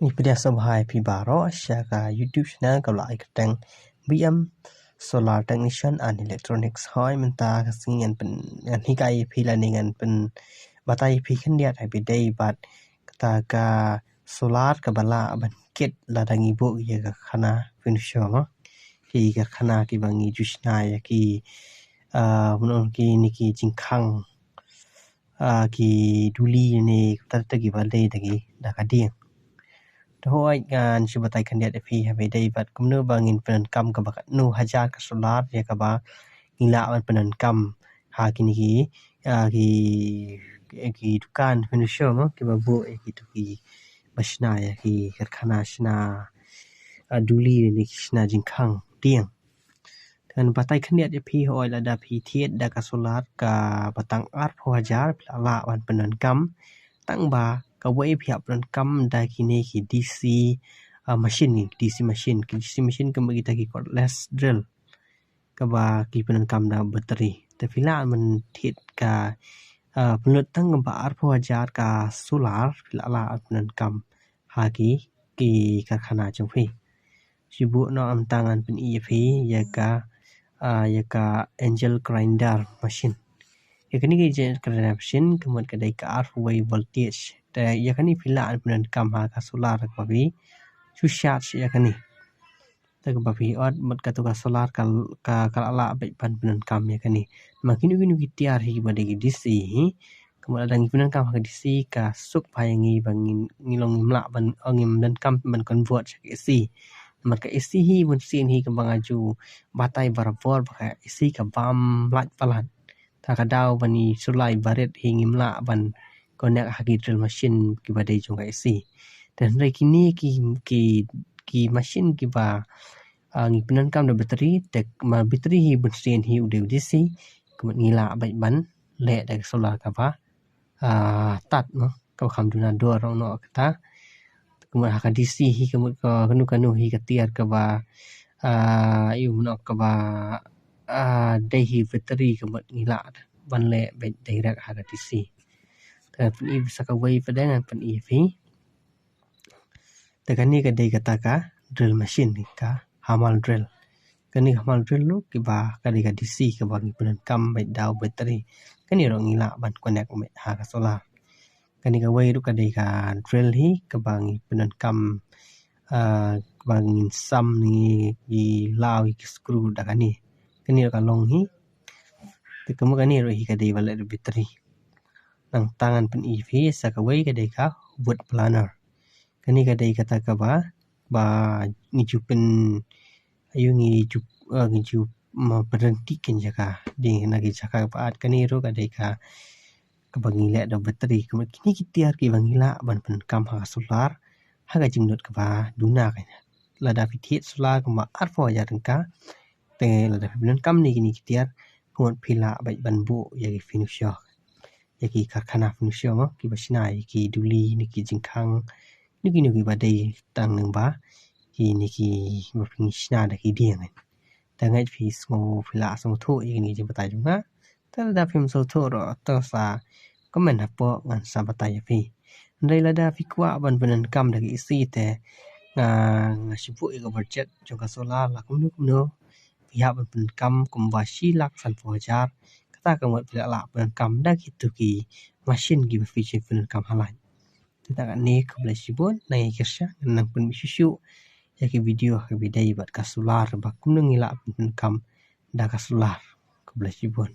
Ipdia sabhai pi baro syaka YouTube channel kalau ai keteng BM Solar Technician and Electronics hoi menta kasingan pen ngan hikai pi laningan pen batai pi kendiat ai bidai bat kata ka solar ka bala ban kit ladang ibu ye ka khana finisho ki ka khana ki bangi jushna ya ki munon ki niki jingkhang ki duli ni tartagi balai tagi dakading Hoi gan sibatai kandiat fi habe dai bat kumnu bangin penan kam ka bakat nu hajar ka solar ya ka ba ngila ban penan kam ha kini ki dukan finisho ki babu ki tu ki basna ya ki karkhana shna duli ni shna jingkhang tiang dan batai kandiat fi hoi la da fi thiet da ka solar ka batang art hajar la ban penan kam tang ba kawai pihak peran kam da kini ki DC machine ni DC machine ke bagi taki cordless drill ka ba ki peran kam da bateri tapi la men thit ka pelut tang ba arpo ajar ka solar la peran kam ha ki karkhana chung phi sibu no am tangan pen EFP ya ka angel grinder machine ya kini ki grinder machine kemudian kedai ka halfway voltage ya kani pila penan kam ha ka solar ka bi sushat ya kani tak ba bi ot mat ka to ka solar ka ala ba pan penan kam ya kani makin ugin tiar hi ba de DC kemudian ada penan kam ka DC ka suk phayangi bangin ngilong ngimla ban ngim dan kam ban convert ke AC mat ka AC hi bun sin hi ka bangaju batai barabor ba AC ka bam lat palan ta ka daw bani sulai baret hi ngimla ban konek hagi drill machine ki badai chung AC dan rai kini ki machine ki ba ngi penan kam da bateri tek ma bateri hi bunsin hi ude DC kemudian ngila bai ban le da solar ka ba tat no ka kham duna do rong no kata kemudian haka DC hi kemudian kanu hi ka tiar ka ba yu no ka ba dai hi bateri kemudian ngila ban le bai direct haka DC pen i bisa ka wai padangan pen i fi takani ka dai kata ka drill machine ni ka hamal drill kani hamal drill lu ki ba ka dai ka DC ka bagi penan kam bai daw bateri kani ro ngila ban connect me ha ka solar kani ka wai ru ka dai ka drill hi ka bangi penan kam bangin sam ni di law ki screw da kani ka long hi kamu kani ro hi ka dai bala bateri nang tangan pen EV sakawai kadai ka wood planner kani kadai kata ka ba ngijupen ayu ngiju berhenti kin jaka di nagi jaka paat kani ro kadai ka bangila da bateri kini kitiar ki bangila ban pen kam ha solar haga jingdot ka ba duna ka lada fitiet solar ka ma arfo ya tengka te lada finan kam ni kini kitiar kuat pila bai banbu ya finish yaki karkhana finisho ki basna ki duli ni ki jingkhang ni ki badai tang nang ba ki ni ki mafingishna da ki diang tangai fi smo fila smo tho ni je batai junga ta da phim so tho ro ta sa comment ha po ngan sa batai fi ndai la da fi kwa ban ban kam da ki si te nga shipu ka budget jo ka solar la kum no ya ban kam kum ba shi lak san fo jar ta ka mat la ban kam da ki tu ki machine ki feature penan kam halai ta ka ne ka bla sibon na kesha nang pun mishu ya ki video ka bidai bat ka solar ba kum ngila penan kam da ka solar ka bla sibon